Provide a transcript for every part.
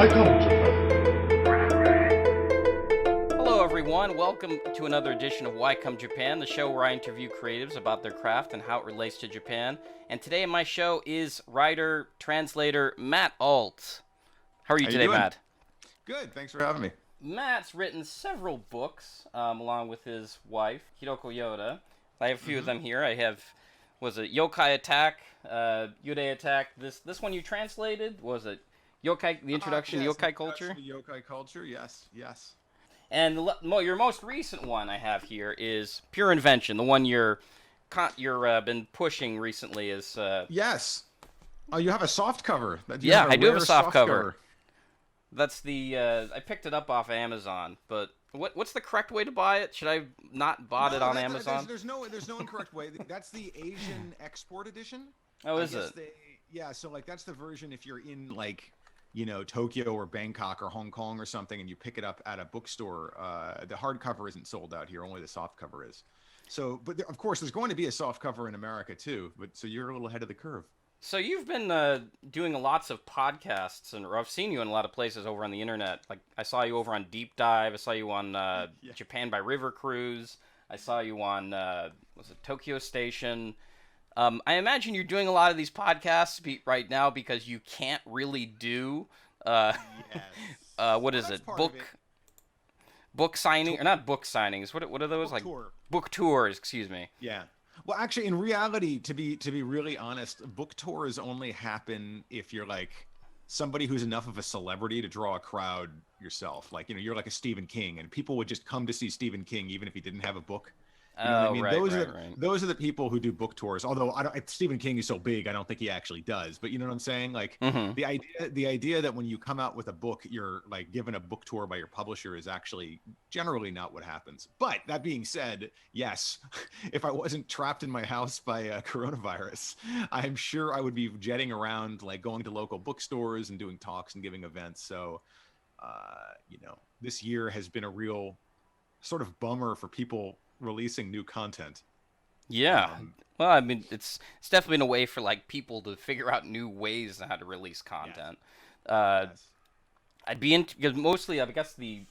Welcome Japan. Hello, everyone. Welcome to another edition of Why Come Japan, the show where I interview creatives about their craft and how it relates to Japan. And today in my show is writer, translator Matt Alt. How are you today, Matt? Good. Thanks for having me. Matt's written several books along with his wife, Hiroko Yoda. I have a few of them here. I have, was it Yokai Attack, Yurei Attack? This one you translated? Was it Yokai, the introduction to Yokai culture? Yokai culture, yes. And your most recent one I have here is Pure Invention, the one you're been pushing recently is... Yes. Oh, you have a soft cover. Yeah, I do have a soft cover. That's the... I picked it up off Amazon, but what's the correct way to buy it? Should I not bought it on Amazon? There's no incorrect way. That's the Asian export edition. Oh, is it? Yeah, so like that's the version if you're in like... Tokyo or Bangkok or Hong Kong or something, and you pick it up at a bookstore, the hardcover isn't sold out here. Only the soft cover is. So, but of course, there's going to be a soft cover in America too. But so you're a little ahead of the curve. So you've been doing lots of podcasts, and I've seen you in a lot of places over on the internet. Like I saw you over on Deep Dive. I saw you on Japan by River Cruise. I saw you on was it Tokyo Station. I imagine you're doing a lot of these podcasts right now because you can't really do what is it? Book signing or not book signings? What are those like? Tour. Book tours, excuse me. Yeah. Well, actually, in reality, to be really honest, book tours only happen if you're like somebody who's enough of a celebrity to draw a crowd yourself. Like you're like a Stephen King, and people would just come to see Stephen King even if he didn't have a book. You know what I mean? Right. Those are the people who do book tours. Although Stephen King is so big, I don't think he actually does. But you know what I'm saying? Like the idea that when you come out with a book, you're like given a book tour by your publisher is actually generally not what happens. But that being said, yes, if I wasn't trapped in my house by coronavirus, I'm sure I would be jetting around, like going to local bookstores and doing talks and giving events. So, this year has been a real sort of bummer for people releasing new content. Yeah. Well, I mean, it's definitely been a way for like people to figure out new ways on how to release content. Yes. I'd be into because mostly, I guess the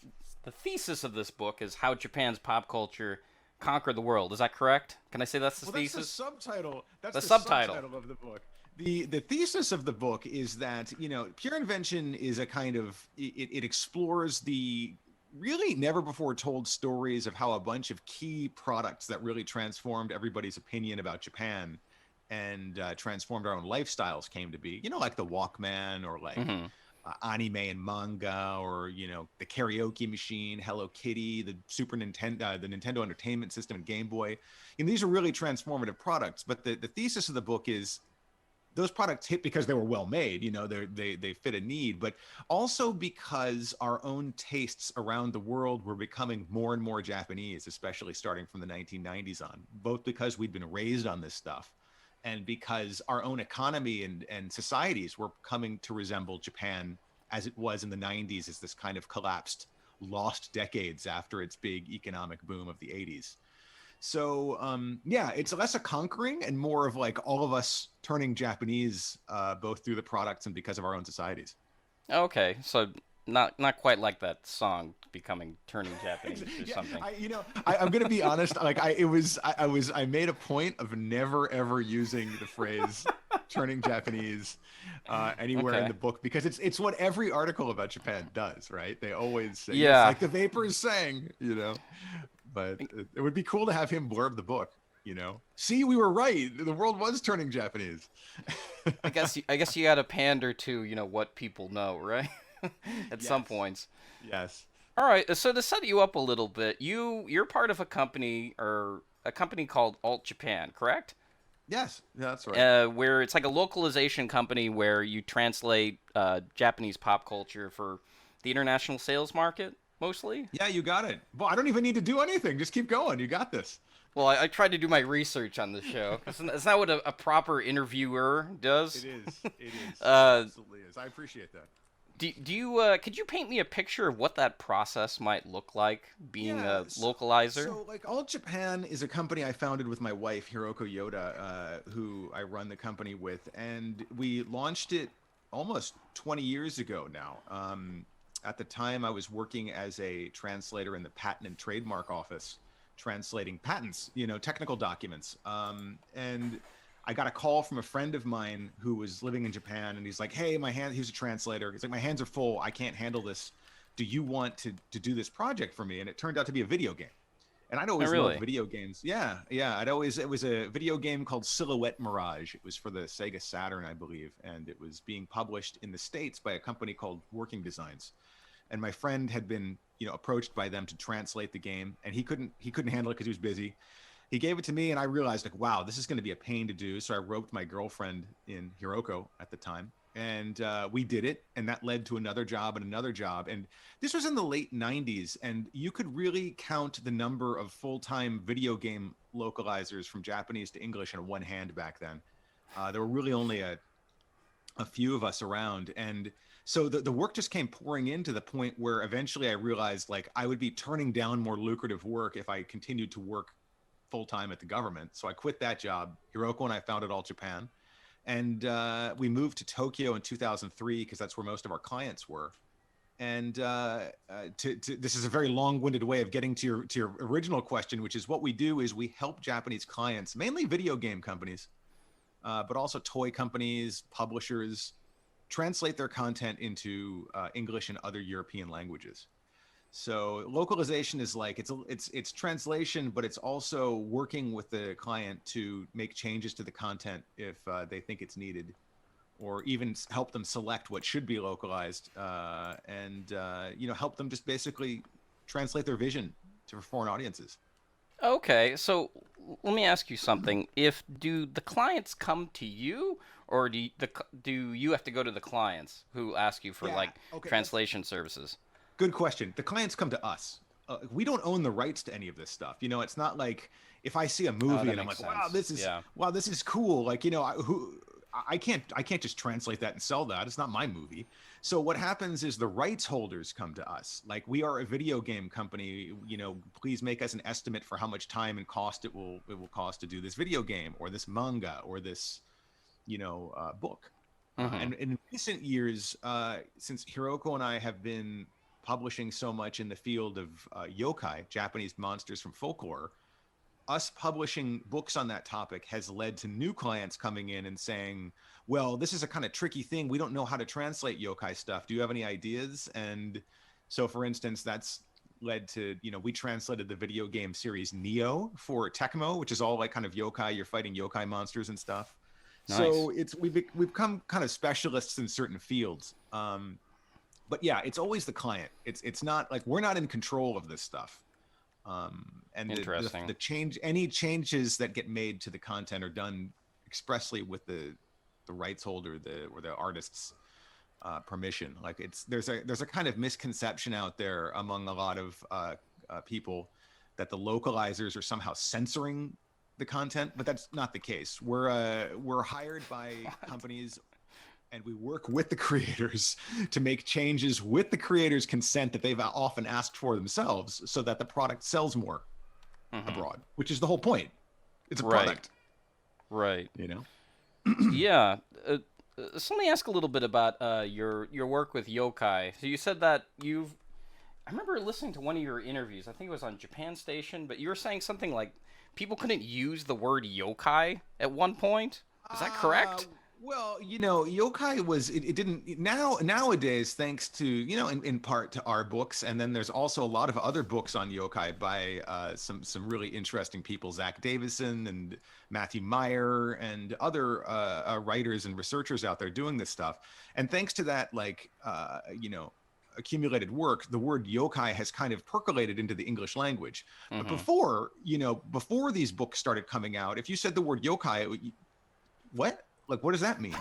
thesis of this book is how Japan's pop culture conquered the world. Is that correct? Can I say that's the thesis? That's the subtitle. That's the subtitle of the book. The thesis of the book is that Pure Invention is a kind of it explores the really never before told stories of how a bunch of key products that really transformed everybody's opinion about Japan and transformed our own lifestyles came to be, like the Walkman or like anime and manga or, the karaoke machine, Hello Kitty, the Super Nintendo, the Nintendo Entertainment System and Game Boy. These are really transformative products. But the thesis of the book is those products hit because they were well made, they fit a need, but also because our own tastes around the world were becoming more and more Japanese, especially starting from the 1990s on, both because we'd been raised on this stuff and because our own economy and societies were coming to resemble Japan as it was in the 90s as this kind of collapsed, lost decades after its big economic boom of the 80s. So, it's less a conquering and more of like all of us turning Japanese, both through the products and because of our own societies. Okay, so not quite like that song turning Japanese or something. I'm gonna be honest. Like I made a point of never ever using the phrase "turning Japanese" anywhere in the book because it's what every article about Japan does, right? They always say, it's like the vapors sang, But it would be cool to have him blurb the book, See, we were right. The world was turning Japanese. I guess you got to pander to, what people know, right? At some points. Yes. All right. So to set you up a little bit, you're part of a company called Alt Japan, correct? Yes, that's right. Where it's like a localization company where you translate Japanese pop culture for the international sales market. Mostly? Yeah, you got it. Well, I don't even need to do anything. Just keep going. You got this. Well, I tried to do my research on the show. It's not what a proper interviewer does. It is. It absolutely is. I appreciate that. Do you could you paint me a picture of what that process might look like being a localizer? So like Alt Japan is a company I founded with my wife Hiroko Yoda, who I run the company with, and we launched it almost 20 years ago now. At the time, I was working as a translator in the Patent and Trademark Office, translating patents, technical documents. And I got a call from a friend of mine who was living in Japan, and he's like, "Hey, he was a translator. He's like, my hands are full. I can't handle this. Do you want to do this project for me?" And it turned out to be a video game. And I'd always loved video games. Yeah. It was a video game called Silhouette Mirage. It was for the Sega Saturn, I believe. And it was being published in the States by a company called Working Designs. And my friend had been, approached by them to translate the game, and he couldn't handle it because he was busy. He gave it to me, and I realized, like, wow, this is going to be a pain to do. So I roped my girlfriend in, Hiroko at the time, and we did it, and that led to another job and another job. And this was in the late 90s, and you could really count the number of full-time video game localizers from Japanese to English in one hand back then. There were really only a few of us around, and so the work just came pouring in to the point where eventually I realized, like, I would be turning down more lucrative work if I continued to work full-time at the government. So I quit that job. Hiroko and I founded All Japan, and we moved to Tokyo in 2003 because that's where most of our clients were. And this is a very long-winded way of getting to your original question, which is what we do is we help Japanese clients, mainly video game companies, but also toy companies, publishers, translate their content into English and other European languages. So localization is like it's translation, but it's also working with the client to make changes to the content if they think it's needed, or even help them select what should be localized, and help them just basically translate their vision to foreign audiences. Okay, so let me ask you something. Do the clients come to you, or do you have to go to the clients who ask you for translation services? Good question. The clients come to us. We don't own the rights to any of this stuff. It's not like if I see a movie and I'm like, wow, this is cool. Like, I can't just translate that and sell that. It's not my movie. So what happens is the rights holders come to us. Like, we are a video game company, please make us an estimate for how much time and cost it will cost to do this video game or this manga or this, book. Mm-hmm. And in recent years, since Hiroko and I have been publishing so much in the field of yokai, Japanese monsters from folklore, us publishing books on that topic has led to new clients coming in and saying, well, this is a kind of tricky thing. We don't know how to translate yokai stuff. Do you have any ideas? And so, for instance, that's led to, we translated the video game series Neo for Tecmo, which is all like kind of yokai. You're fighting yokai monsters and stuff. Nice. So we've become kind of specialists in certain fields. But yeah, it's always the client. It's not like we're not in control of this stuff. And any changes that get made to the content are done expressly with the rights holder, or the artist's permission. Like, there's a kind of misconception out there among a lot of people that the localizers are somehow censoring the content, but that's not the case. We're hired by companies, and we work with the creators to make changes with the creators' consent that they've often asked for themselves, so that the product sells more abroad, which is the whole point. It's a product. Right. Yeah. So let me ask a little bit about your work with yokai. So you said that I remember listening to one of your interviews. I think it was on Japan Station, but you were saying something like people couldn't use the word yokai at one point. Is that correct? Well, yokai it didn't nowadays, thanks to, in part to our books. And then there's also a lot of other books on yokai by some really interesting people, Zach Davison and Matthew Meyer and other writers and researchers out there doing this stuff. And thanks to that, accumulated work, the word yokai has kind of percolated into the English language. But before these books started coming out, if you said the word yokai, what? Like, what does that mean?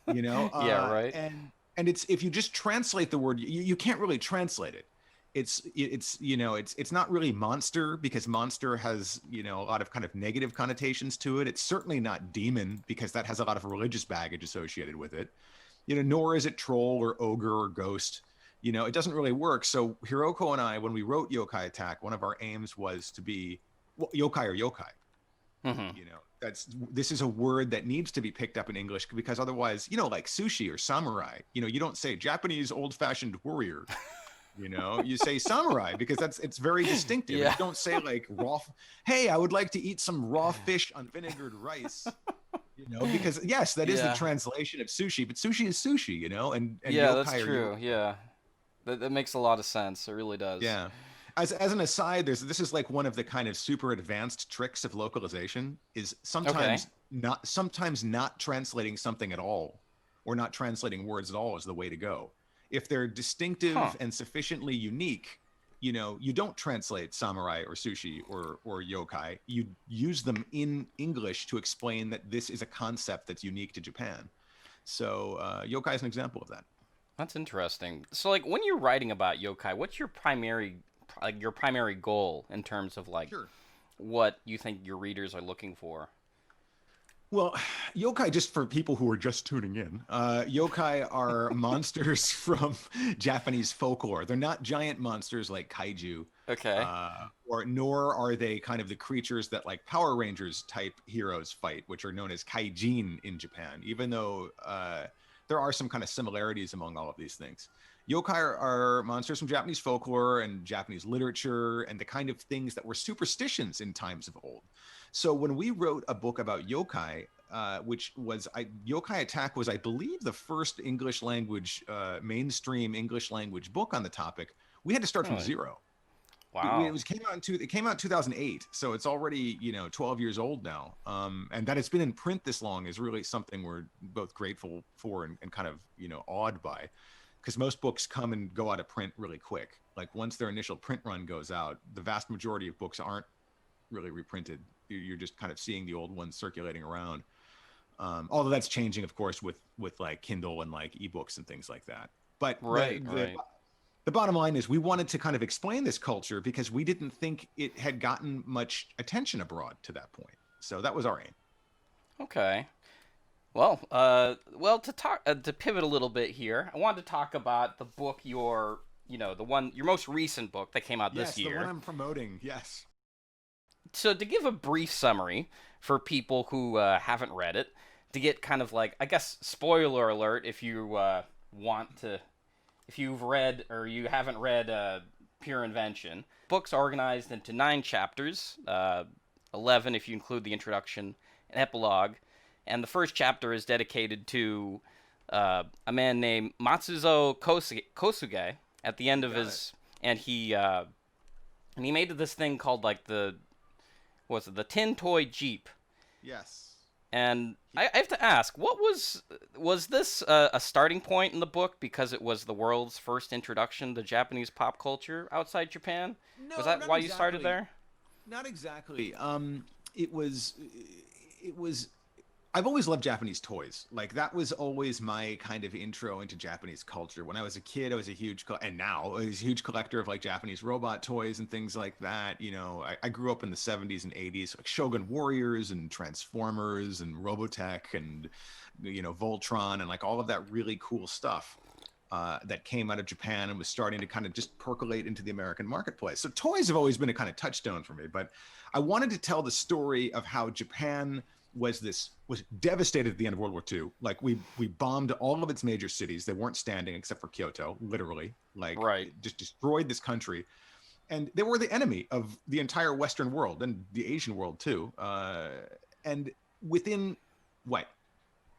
Yeah, right. And it's, if you just translate the word, you can't really translate it. It's not really monster, because monster has, a lot of kind of negative connotations to it. It's certainly not demon, because that has a lot of religious baggage associated with it. Nor is it troll or ogre or ghost. It doesn't really work. So Hiroko and I, when we wrote Yokai Attack, one of our aims was to be yokai or yokai. this is a word that needs to be picked up in English, because otherwise, like sushi or samurai, you don't say Japanese old-fashioned warrior. You say samurai because it's very distinctive. Yeah. You don't say like hey, I would like to eat some raw fish on vinegared rice. Because yes, that is the Yeah. translation of sushi, but sushi is sushi, and Yeah, that's yokai are true. yokai. Yeah. That makes a lot of sense. It really does. Yeah. As an aside, this is like one of the kind of super advanced tricks of localization is Okay. sometimes not translating something at all, or not translating words at all, is the way to go. If they're Huh. distinctive and sufficiently unique, you don't translate samurai or sushi or yokai. You use them in English to explain that this is a concept that's unique to Japan. So yokai is an example of that. That's interesting. So, like, when you're writing about yokai, what's your primary goal in terms of like Sure. what you think your readers are looking for? Well, yokai, just for people who are just tuning in, yokai are monsters from Japanese folklore. They're not giant monsters like kaiju, Okay. or nor are they kind of the creatures that like Power Rangers type heroes fight, which are known as kaijin in Japan, even though there are some kind of similarities among all of these things. Yokai are monsters from Japanese folklore and Japanese literature and the kind of things that were superstitions in times of old. So when we wrote a book about yokai, Yokai Attack was, I believe, the first English language, mainstream English language book on the topic. We had to start from Really? zero. Wow. It came out in 2008, so it's already 12 years old now. And that it's been in print this long is really something we're both grateful for and kind of awed by, because most books come and go out of print really quick. Like once their initial print run goes out, the vast majority of books aren't really reprinted. You're just kind of seeing the old ones circulating around. Although that's changing, of course, with like Kindle and like ebooks and things like that. But Right. Right. the bottom line is we wanted to kind of explain this culture because we didn't think it had gotten much attention abroad to that point. So that was our aim. Okay. Well, to pivot a little bit here, I wanted to talk about the book your most recent book that came out this Yes, the one year. I'm promoting. Yes. So to give a brief summary for people who haven't read it, to get kind of like, I guess, spoiler alert if you want to, if you've read or you haven't read Pure Invention. Book's organized into 9 chapters, 11 if you include the introduction and epilogue, and the first chapter is dedicated to a man named Matsuzo Kosuge at the end of Got his, and he made this thing called like the tin toy Jeep. Yes. And I have to ask, was this a starting point in the book because it was the world's first introduction to Japanese pop culture outside Japan? Was No, that not why you started exactly. there? Not exactly. It was. It was. I've always loved Japanese toys. Like that was always my kind of intro into Japanese culture. When I was a kid, I was a and now I was a huge collector of like Japanese robot toys and things like that. I grew up in the 70s and 80s, like Shogun Warriors and Transformers and Robotech and Voltron and like all of that really cool stuff. That came out of Japan and was starting to kind of just percolate into the American marketplace. So toys have always been a kind of touchstone for me, but I wanted to tell the story of how Japan was devastated at the end of World War II. Like we bombed all of its major cities. They weren't standing except for Kyoto, literally. Like Right. it just destroyed this country. And they were the enemy of the entire Western world and the Asian world too. And within what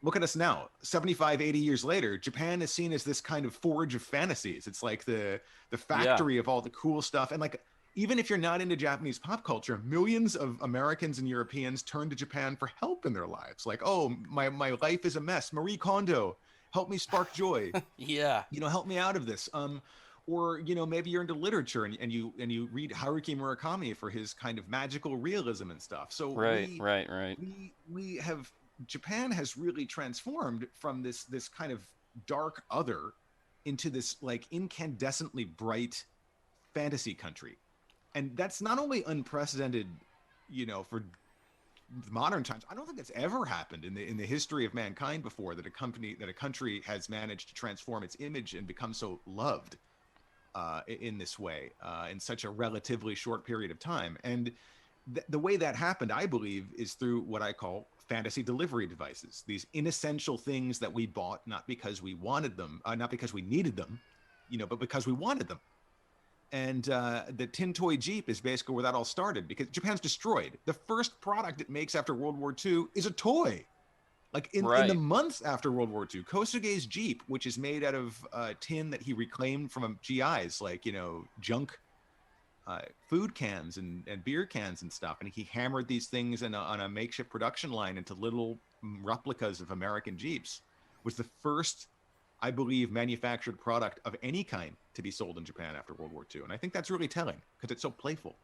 look at us now 75, 80 years later, Japan is seen as this kind of forge of fantasies. It's like the Yeah. factory of all the cool stuff. And like even if you're not into Japanese pop culture, millions of Americans and Europeans turn to Japan for help in their lives. Like, oh, my life is a mess, Marie Kondo, help me spark joy, Yeah. help me out of this. Or maybe you're into literature and you read Haruki Murakami for his kind of magical realism and stuff. So Right. Right. Right. we have Japan has really transformed from this kind of dark other into this like incandescently bright fantasy country. And that's not only unprecedented, for modern times. I don't think it's ever happened in the history of mankind before that a country has managed to transform its image and become so loved in this way in such a relatively short period of time. And the way that happened, I believe, is through what I call fantasy delivery devices. These inessential things that we bought not because we wanted them, not because we needed them, but because we wanted them. And the tin toy Jeep is basically where that all started, because Japan's destroyed. The first product it makes after World War II is a toy. Like in the months after World War II, Kosuge's Jeep, which is made out of tin that he reclaimed from GIs, like, junk food cans and beer cans and stuff. And he hammered these things on a makeshift production line into little replicas of American Jeeps, was the first, I believe, manufactured product of any kind to be sold in Japan after World War II. And I think that's really telling because it's so playful.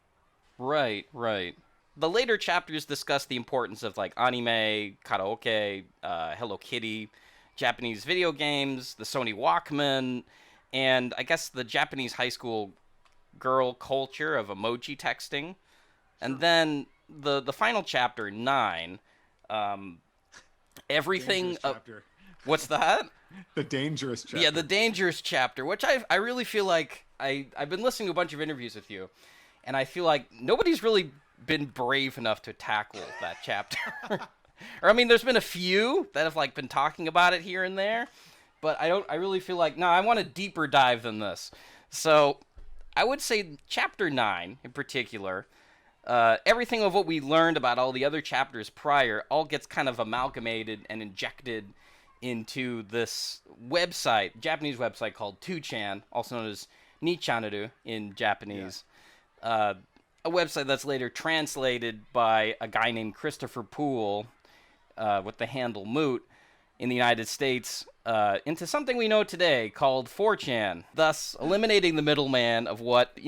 Right, right. The later chapters discuss the importance of like anime, karaoke, Hello Kitty, Japanese video games, the Sony Walkman, and I guess the Japanese high school girl culture of emoji texting. And then the final chapter, 9, everything... chapter. What's that? The dangerous chapter. Yeah, the dangerous chapter, which I really feel like I've been listening to a bunch of interviews with you, and I feel like nobody's really been brave enough to tackle that chapter. Or I mean, there's been a few that have like been talking about it here and there, but I really feel like, no, I want a deeper dive than this. So I would say chapter 9 in particular, everything of what we learned about all the other chapters prior all gets kind of amalgamated and injected into this website, Japanese website called 4chan, also known as Nichanaru in Japanese. Yeah. A website that's later translated by a guy named Christopher Poole with the handle Moot in the United States into something we know today called 4chan, thus eliminating the middleman of what,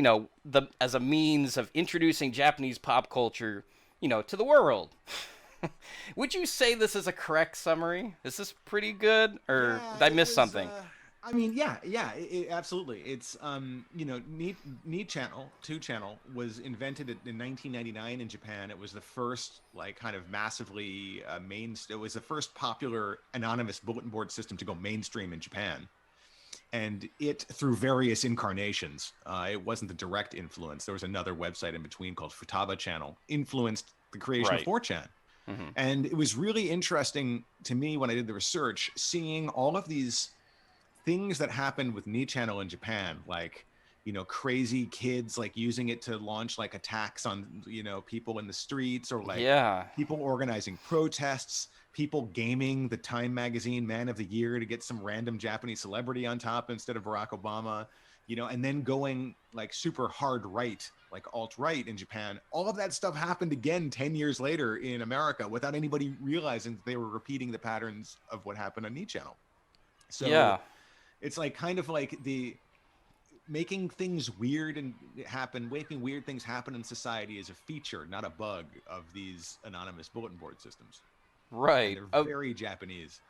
as a means of introducing Japanese pop culture, to the world. Would you say this is a correct summary? Is this pretty good, or did I miss something? I mean, yeah, absolutely. It's, Need Channel, 2channel, was invented in 1999 in Japan. It was the first, like, kind of massively it was the first popular anonymous bulletin board system to go mainstream in Japan. And it, through various incarnations, it wasn't the direct influence. There was another website in between called Futaba Channel, influenced the creation of 4chan. Mm-hmm. And it was really interesting to me when I did the research, seeing all of these things that happened with Nichannel in Japan, like, crazy kids like using it to launch like attacks on, people in the streets, or like people organizing protests, people gaming the Time magazine Man of the Year to get some random Japanese celebrity on top instead of Barack Obama, and then going like super hard right, like alt-right in Japan. All of that stuff happened again 10 years later in America without anybody realizing that they were repeating the patterns of what happened on Nichannel. So it's like kind of like the making things weird and making weird things happen in society is a feature, not a bug, of these anonymous bulletin board systems. Right. And they're very Japanese.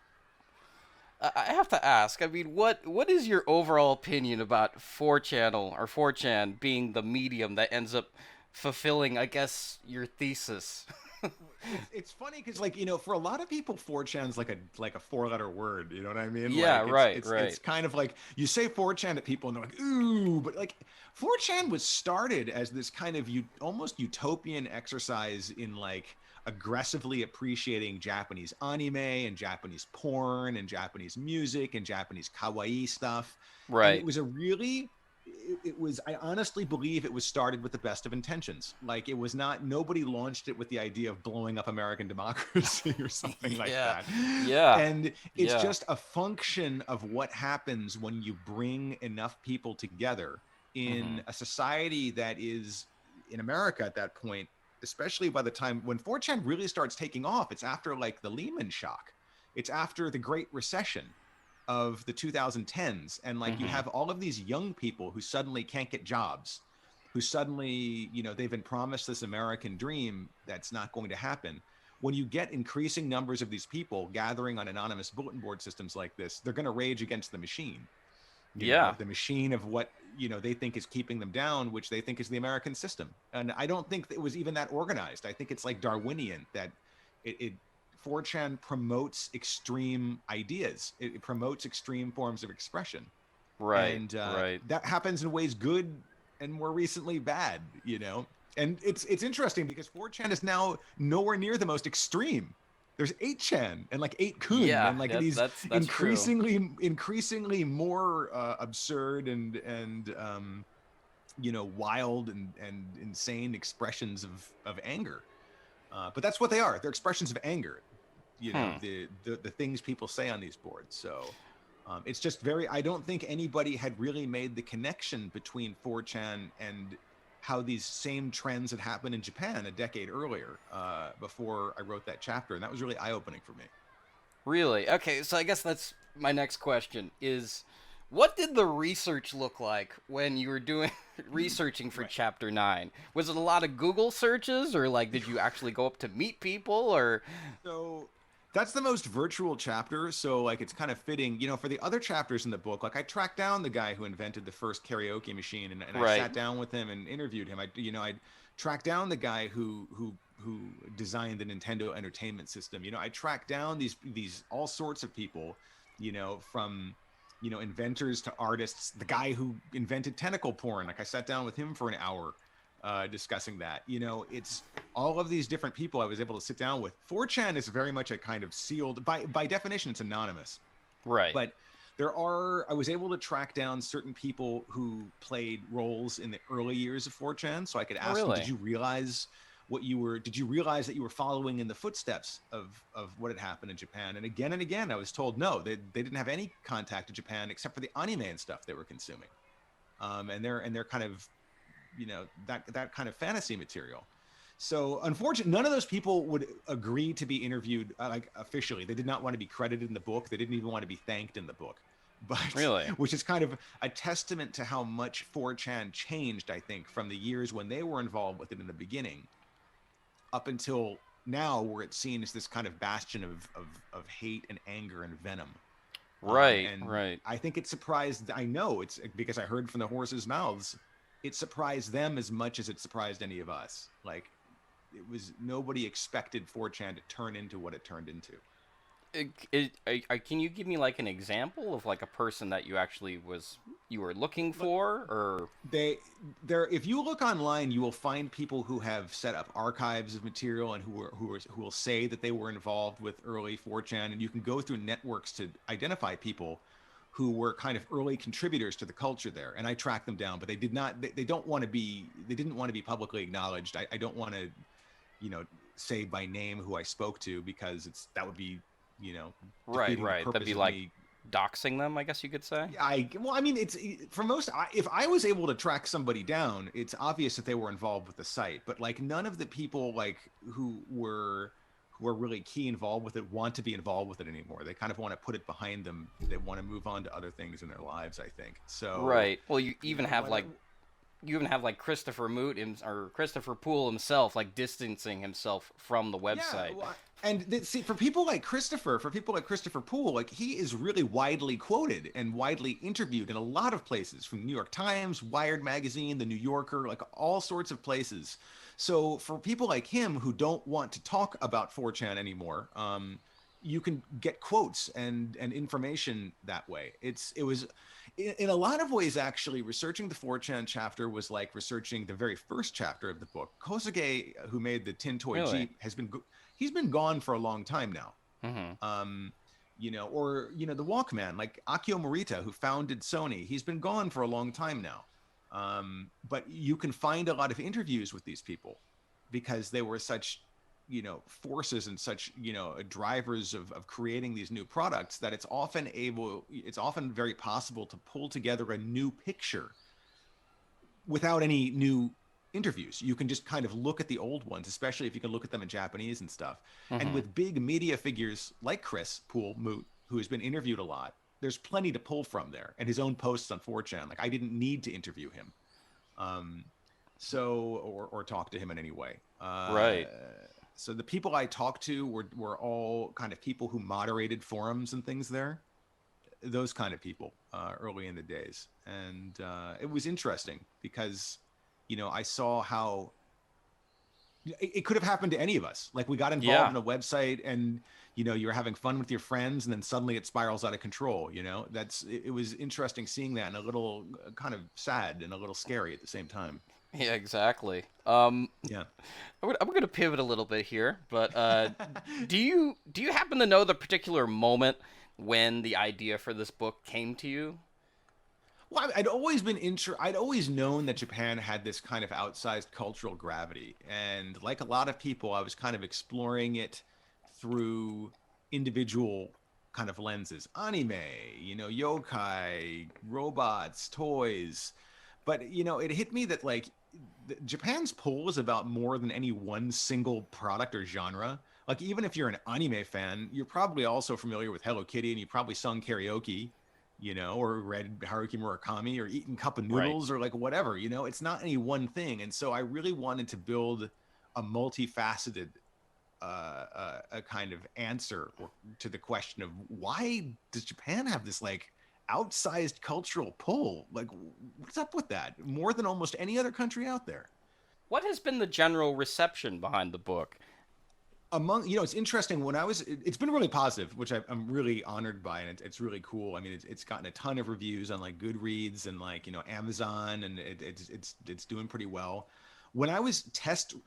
I have to ask, I mean, what is your overall opinion about 4chan being the medium that ends up fulfilling, I guess, your thesis? It's funny because, like, for a lot of people, 4chan's like a 4-letter word. You know what I mean? Yeah, like, right. It's kind of like you say 4chan to people and they're like, ooh, but like 4chan was started as this kind of almost utopian exercise in like aggressively appreciating Japanese anime and Japanese porn and Japanese music and Japanese kawaii stuff. Right. And it was I honestly believe it was started with the best of intentions. Like, it was not, nobody launched it with the idea of blowing up American democracy or something like that. Yeah. And it's just a function of what happens when you bring enough people together in a society that is, in America at that point, especially by the time when 4chan really starts taking off, it's after like the Lehman shock. It's after the Great Recession of the 2010s, and like you have all of these young people who suddenly can't get jobs, who suddenly, they've been promised this American dream that's not going to happen. When you get increasing numbers of these people gathering on anonymous bulletin board systems like this, they're going to rage against the machine. You know, the machine of what they think is keeping them down, which they think is the American system. And I don't think it was even that organized. I think it's like Darwinian, that it 4chan promotes extreme ideas. It promotes extreme forms of expression. Right. And that happens in ways good and more recently bad, And it's interesting because 4chan is now nowhere near the most extreme. There's 8chan and like 8kun Yeah, and like that, these that's true. increasingly more absurd and wild and insane expressions of anger. But that's what they are. They're expressions of anger. Hmm. The things people say on these boards. So it's just very. I don't think anybody had really made the connection between 4chan and how these same trends had happened in Japan a decade earlier, before I wrote that chapter, and that was really eye opening for me. Really? Okay, so I guess that's my next question is what did the research look like when you were doing researching for Right. chapter 9? Was it a lot of Google searches or like did you actually go up to meet people or So that's the most virtual chapter. So like it's kind of fitting, for the other chapters in the book. Like I tracked down the guy who invented the first karaoke machine, and I right? sat down with him and interviewed him. I tracked down the guy who designed the Nintendo Entertainment System. I tracked down these all sorts of people, from inventors to artists. The guy who invented tentacle porn, like I sat down with him for an hour, discussing that. It's all of these different people I was able to sit down with. 4chan is very much a kind of sealed, by definition, it's anonymous. Right. But I was able to track down certain people who played roles in the early years of 4chan. So I could Oh ask them, really? did you realize that you were following in the footsteps of what had happened in Japan? And again, I was told no, they didn't have any contact to Japan except for the anime and stuff they were consuming. And they're kind of that kind of fantasy material. So unfortunately, none of those people would agree to be interviewed, like officially. They did not want to be credited in the book. They didn't even want to be thanked in the book. But Really? which is kind of a testament to how much 4chan changed, I think, from the years when they were involved with it in the beginning up until now, where it's seen as this kind of bastion of hate and anger and venom. Right, And right. I think it surprised. I know it's because I heard from the horses' mouths. It surprised them as much as it surprised any of us. Like it was nobody expected 4chan to turn into what it turned into. Can you give me like an example of like a person that you were looking Look, for or they there. If you look online, you will find people who have set up archives of material and who will say that they were involved with early 4chan, and you can go through networks to identify people who were kind of early contributors to the culture there. And I tracked them down, but they did not. They don't want to be. They didn't want to be publicly acknowledged. I don't want to, say by name who I spoke to because that would be, right, defeating the right. That'd purpose be of like me. doxing them, I guess you could say. Well, I mean, it's for most. If I was able to track somebody down, it's obvious that they were involved with the site. But like, none of the people like who are really key involved with it want to be involved with it anymore. They kind of want to put it behind them. They want to move on to other things in their lives, I think. So, Right. Well, you even have what? like Christopher or Christopher Poole himself like distancing himself from the Yeah, website. well, and see, for people like Christopher Poole, like he is really widely quoted and widely interviewed in a lot of places, from New York Times, Wired magazine, The New Yorker, like all sorts of places. So for people like him who don't want to talk about 4chan anymore, you can get quotes and information that way. It was in a lot of ways, actually, researching the 4chan chapter was like researching the very first chapter of the book. Kosuge, who made the Tin Toy Really? Jeep, he's been gone for a long time now. Mm-hmm. Or the Walkman, like Akio Morita, who founded Sony, he's been gone for a long time now. But you can find a lot of interviews with these people because they were such forces and such drivers of creating these new products that it's often very possible to pull together a new picture without any new interviews. You can just kind of look at the old ones, especially if you can look at them in Japanese and stuff. And Mm-hmm. with big media figures like Chris Poole Moot, who has been interviewed a lot, there's plenty to pull from there, and his own posts on 4chan. Like I didn't need to interview him, um, or talk to him in any way. Right. So the people I talked to were all kind of people who moderated forums and things there, those kind of people, early in the days. And it was interesting because I saw how it could have happened to any of us. Like we got involved Yeah. in a website and you were having fun with your friends, and then suddenly it spirals out of control. It was interesting seeing that, and a little kind of sad and a little scary at the same time. Yeah, exactly. Yeah. I'm going to pivot a little bit here, but do you happen to know the particular moment when the idea for this book came to you? Well, I'd always been I'd always known that Japan had this kind of outsized cultural gravity, and like a lot of people, I was kind of exploring it through individual kind of lenses, anime, yokai, robots, toys. But it hit me that like Japan's pull is about more than any one single product or genre. Like even if you're an anime fan, you're probably also familiar with Hello Kitty, and you probably sung karaoke, or read Haruki Murakami, or eaten cup of Right. noodles, or like whatever. It's not any one thing. And so I really wanted to build a multifaceted a kind of answer to the question of why does Japan have this like outsized cultural pull? Like, what's up with that? More than almost any other country out there. What has been the general reception behind the book? It's interesting. It's been really positive, which I'm really honored by, and it's really cool. I mean, it's gotten a ton of reviews on like Goodreads and like Amazon, and it's doing pretty well. When I was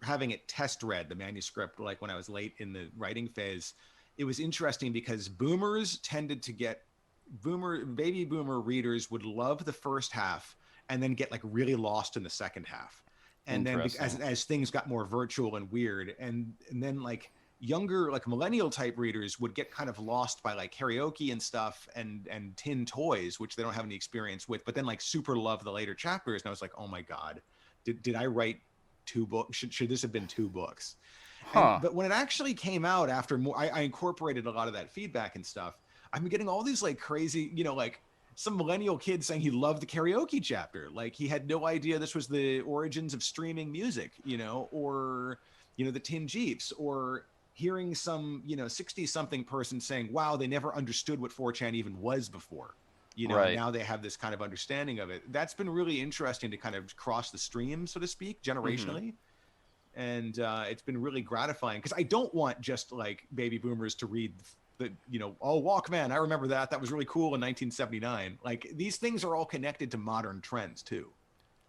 having it test read the manuscript, like when I was late in the writing phase, it was interesting because boomers tended to get baby boomer readers would love the first half and then get like really lost in the second half, and then Interesting. as things got more virtual and weird, and then like younger like millennial type readers would get kind of lost by like karaoke and stuff and tin toys, which they don't have any experience with, but then like super love the later chapters. And I was like, oh my god, did I write two books? Should this have been two books? Huh. But when it actually came out after more, I incorporated a lot of that feedback and stuff. I'm getting all these like crazy, like some millennial kid saying he loved the karaoke chapter. Like he had no idea this was the origins of streaming music, or, the Tin Jeeps, or hearing some, 60 something person saying, wow, they never understood what 4chan even was before, and Right. now they have this kind of understanding of it. That's been really interesting to kind of cross the stream, so to speak, Mm-hmm. generationally. And it's been really gratifying because I don't want just like baby boomers to read oh, Walkman, I remember that was really cool in 1979. Like these things are all connected to modern trends too,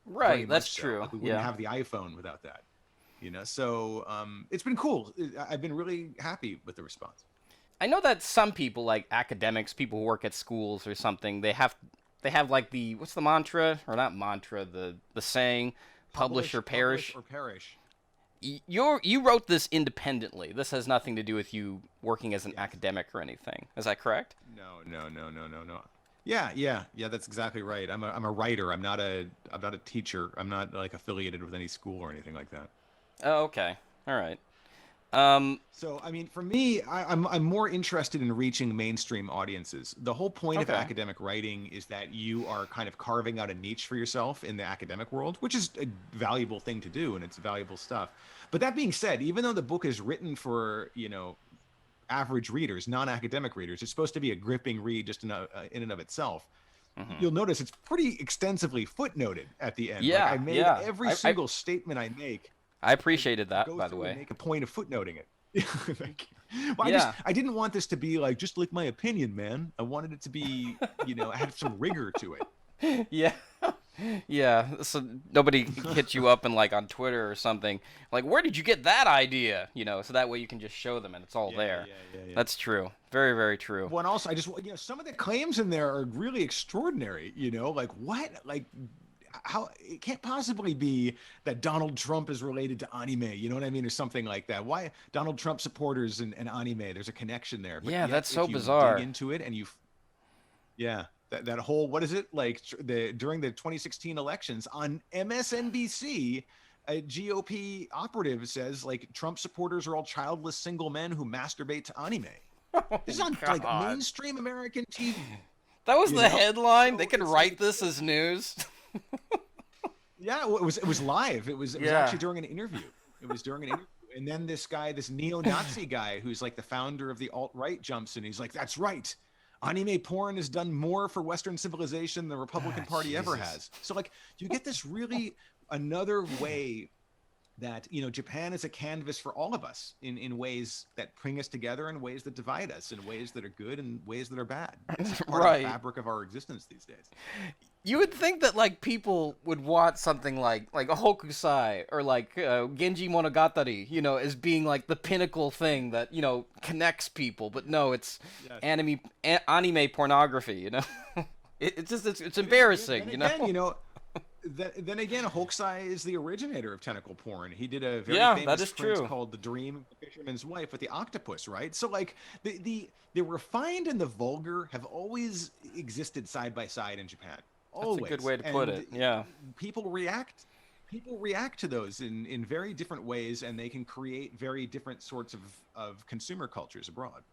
very Right. That's much so. true. Like we wouldn't Yeah. have the iPhone without that. So it's been cool. I've been really happy with the response. I know that some people, like academics, people who work at schools or something, they have like the what's the mantra or not mantra, the saying, publish or Publish perish. or perish. You wrote this independently. This has nothing to do with you working as an Yes. academic or anything. Is that correct? No, no, no, no, no, no. Yeah. That's exactly right. I'm a writer. I'm not a teacher. I'm not like affiliated with any school or anything like that. Oh, okay. All right. Um. So, I mean, for me, I'm more interested in reaching mainstream audiences. The whole point of Okay. academic writing is that you are kind of carving out a niche for yourself in the academic world, which is a valuable thing to do, and it's valuable stuff. But that being said, even though the book is written for, average readers, non-academic readers, it's supposed to be a gripping read just in and of itself. Hmm. You'll notice it's pretty extensively footnoted at the end. Like I Yeah. made Yeah. every I single statement I make, I I appreciated that, go by the through and way. make a point of footnoting it. Thank you. Well, Yeah. I didn't want this to be like just like my opinion, man. I wanted it to be, I had some rigor to it. Yeah. Yeah. So nobody can hit you up and like on Twitter or something. Like, where did you get that idea? So that way you can just show them and it's all Yeah, there. yeah. That's true. Very, very true. Well, and also I just, some of the claims in there are really extraordinary. Like what? Like how it can't possibly be that Donald Trump is related to anime, you know what I mean, or something like that. Why Donald Trump supporters and anime? There's a connection there, but Yeah, yet that's so if you dig bizarre. into it and yeah, that whole, what is it like, during the 2016 elections on MSNBC, a GOP operative says like Trump supporters are all childless single men who masturbate to anime. Oh This is on like God. mainstream American TV, That was the headline. They So could it's write like, this as news. yeah, well, it was live. It was Yeah. actually during an interview. It was during an interview. And then this guy, this neo-Nazi guy who's like the founder of the alt-right, jumps in. He's like, that's right. Anime porn has done more for Western civilization than the Republican Ah, Party ever Jesus. has. So like you get this really another way that, Japan is a canvas for all of us in ways that bring us together, in ways that divide us, in ways that are good and ways that are bad. This is part of the Right. fabric of our existence these days. You would think that like people would want something like a Hokusai or like Genji Monogatari, as being like the pinnacle thing that connects people. But no, it's Yes. anime pornography. It's just it's Then embarrassing. again, then again, Hokusai is the originator of tentacle porn. He did a very Yeah, that famous is print true. called "The Dream of the Fisherman's Wife" with the octopus, right? So like the refined and the vulgar have always existed side by side in Japan, That's a good always, way to put and it. Yeah. people react. People react to those in very different ways, and they can create very different sorts of consumer cultures abroad.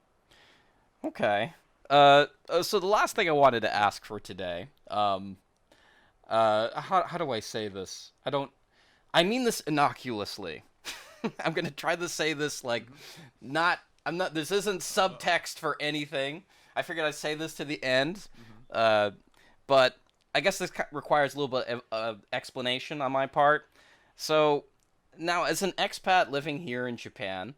Okay. So the last thing I wanted to ask for today, how do I say this? I mean this innocuously. I'm gonna try to say this like, not, this isn't subtext for anything. I figured I'd say this to the end, but I guess this requires a little bit of explanation on my part. So, now as an expat living here in Japan,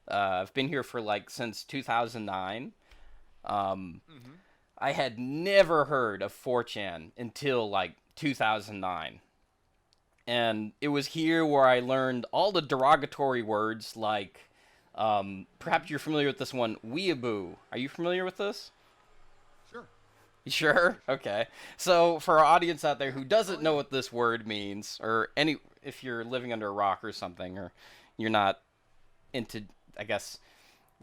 I've been here for like since 2009. Um, Mm-hmm. I had never heard of 4chan until like 2009. And it was here where I learned all the derogatory words like, perhaps you're familiar with this one, weeaboo. Are you familiar with this? Sure. You sure? Okay. So for our audience out there who doesn't know what this word means, or if you're living under a rock or something, or you're not into, I guess,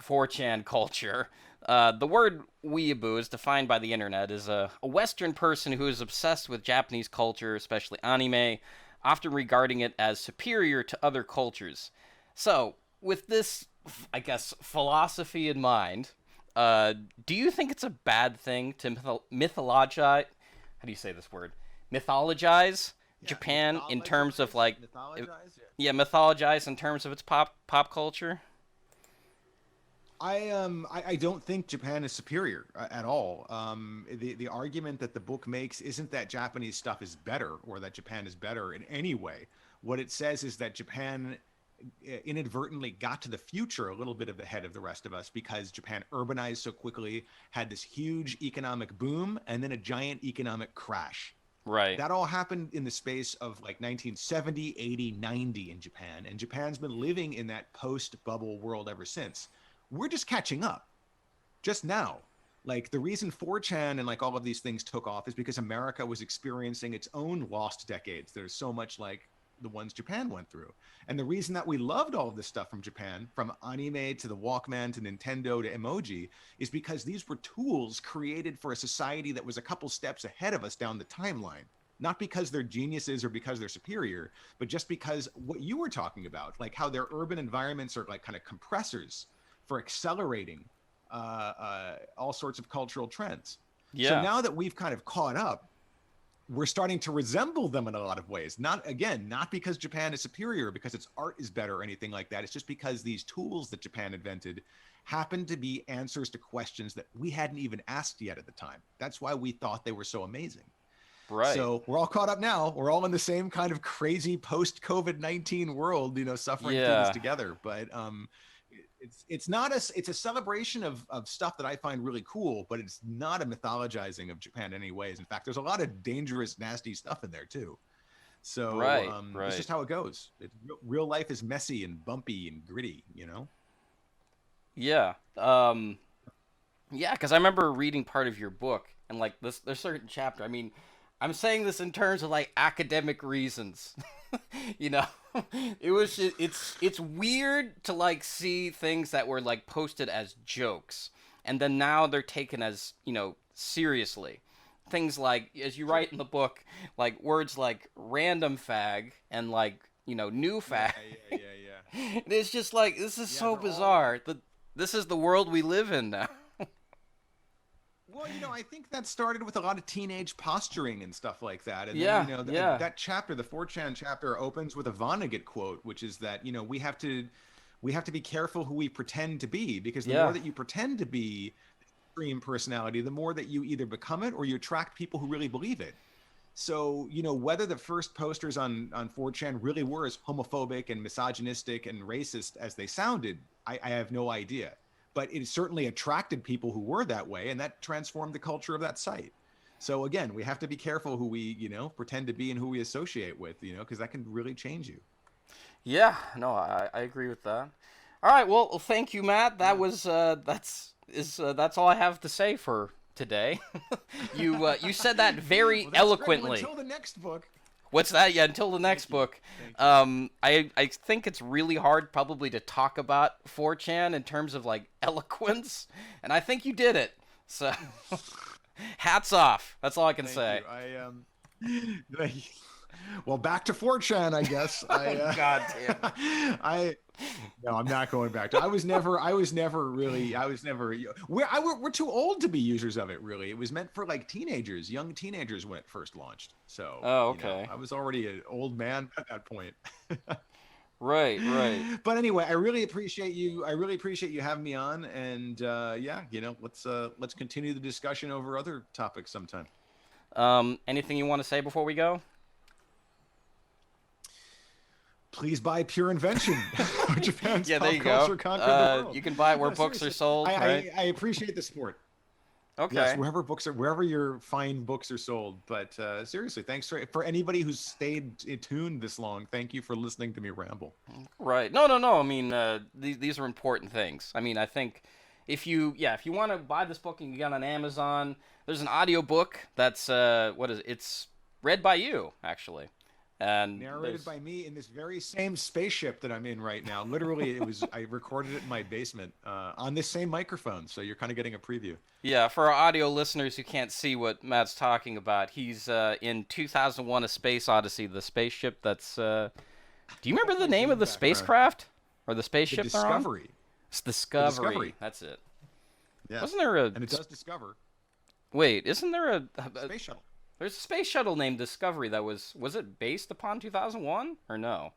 4chan culture, the word weeaboo is defined by the internet as a Western person who is obsessed with Japanese culture, especially anime, often regarding it as superior to other cultures. So, with this, I guess, philosophy in mind, do you think it's a bad thing to mythologize? How do you say this word? Mythologize Japan in terms of like, mythologize. yeah, mythologize in terms of its pop culture. I don't think Japan is superior at all. The argument that the book makes isn't that Japanese stuff is better or that Japan is better in any way. What it says is that Japan inadvertently got to the future a little bit of ahead of the rest of us because Japan urbanized so quickly, had this huge economic boom, and then a giant economic crash. Right. That all happened in the space of like 1970, 80, 90 in Japan. And Japan's been living in that post-bubble world ever since. We're just catching up just now. Like the reason 4chan and like all of these things took off is because America was experiencing its own lost decades. There's so much like the ones Japan went through. And the reason that we loved all of this stuff from Japan, from anime to the Walkman to Nintendo to emoji, is because these were tools created for a society that was a couple steps ahead of us down the timeline. Not because they're geniuses or because they're superior, but just because what you were talking about, like how their urban environments are like kind of compressors for accelerating all sorts of cultural trends. Yeah. So now that we've kind of caught up, we're starting to resemble them in a lot of ways. Not because Japan is superior, because its art is better or anything like that. It's just because these tools that Japan invented happen to be answers to questions that we hadn't even asked yet at the time. That's why we thought they were so amazing. Right. So we're all caught up now. We're all in the same kind of crazy post-COVID-19 world, suffering through this together. But it's a celebration of stuff that I find really cool, but it's not a mythologizing of Japan in any ways. In fact, there's a lot of dangerous, nasty stuff in there too. So right. It's just how it goes. Real life is messy and bumpy and gritty, Yeah. Yeah, because I remember reading part of your book, and like this, there's a certain chapter. I mean, I'm saying this in terms of like academic reasons. It's weird to like see things that were like posted as jokes, and then now they're taken as seriously. Things like, as you write in the book, like words like random fag and like new fag. Yeah. And it's just like, this is so bizarre. This is the world we live in now. Well, I think that started with a lot of teenage posturing and stuff like that. And Yeah, then, yeah. that chapter, the 4chan chapter, opens with a Vonnegut quote, which is that, we have to be careful who we pretend to be, because the more that you pretend to be extreme personality, the more that you either become it or you attract people who really believe it. So, whether the first posters on 4chan really were as homophobic and misogynistic and racist as they sounded, I have no idea. But it certainly attracted people who were that way, and that transformed the culture of that site. So again, we have to be careful who we, pretend to be and who we associate with, because that can really change you. Yeah, no, I agree with that. All right, well, thank you, Matt. That was that's all I have to say for today. You said that very Well, that's eloquently. great. Well, until the next book. What's that? Yeah, until the next book. I think it's really hard probably to talk about 4chan in terms of like eloquence, and I think you did it. So, hats off. That's all I can say. Well, back to 4chan, I guess. God damn. No, I'm not going back to. We're too old to be users of it. Really, it was meant for like teenagers, young teenagers when it first launched. So, oh, okay. I was already an old man at that point. Right. But anyway, I really appreciate you having me on, and let's continue the discussion over other topics sometime. Anything you want to say before we go? Please buy Pure Invention. Japan's yeah, there you culture go. conquered the world. You can buy it where books are sold. Right? I appreciate the support. Okay. Yes, wherever your fine books are sold. But seriously, thanks for anybody who's stayed tuned this long. Thank you for listening to me ramble. Right. No. I mean, these are important things. I mean, I think if you want to buy this book and you get it on Amazon, there's an audiobook that's it's read by you actually. And narrated by me in this very same spaceship that I'm in right now. Literally, I recorded it in my basement on this same microphone. So you're kind of getting a preview. Yeah, for our audio listeners who can't see what Matt's talking about, he's in 2001: A Space Odyssey, the spaceship that's. Do you remember the name of the spacecraft or the spaceship? The Discovery. It's Discovery. That's it. Yeah. Wasn't there a? And it does discover. Wait, isn't there a space shuttle? There's a space shuttle named Discovery that was it based upon 2001 or no?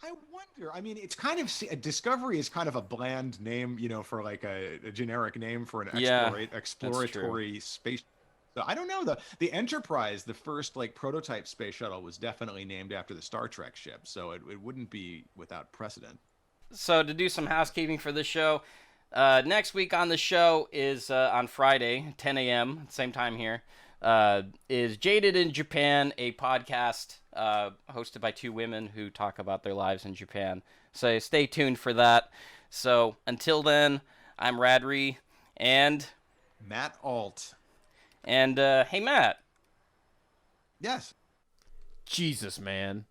I wonder. I mean, it's kind of Discovery is kind of a bland name, for like a generic name for an exploratory space. So I don't know. The Enterprise, the first like prototype space shuttle, was definitely named after the Star Trek ship, so it wouldn't be without precedent. So to do some housekeeping for this show, next week on the show is on Friday, 10 a.m., same time here. Is Jaded in Japan, a podcast hosted by two women who talk about their lives in Japan. So stay tuned for that. So until then, I'm Radri and Matt Alt. And hey Matt. Yes. Jesus, man.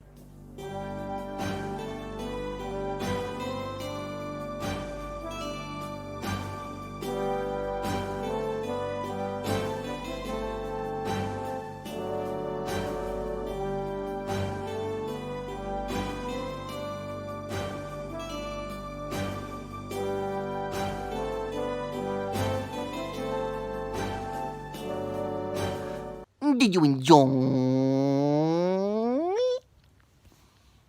Did you enjoy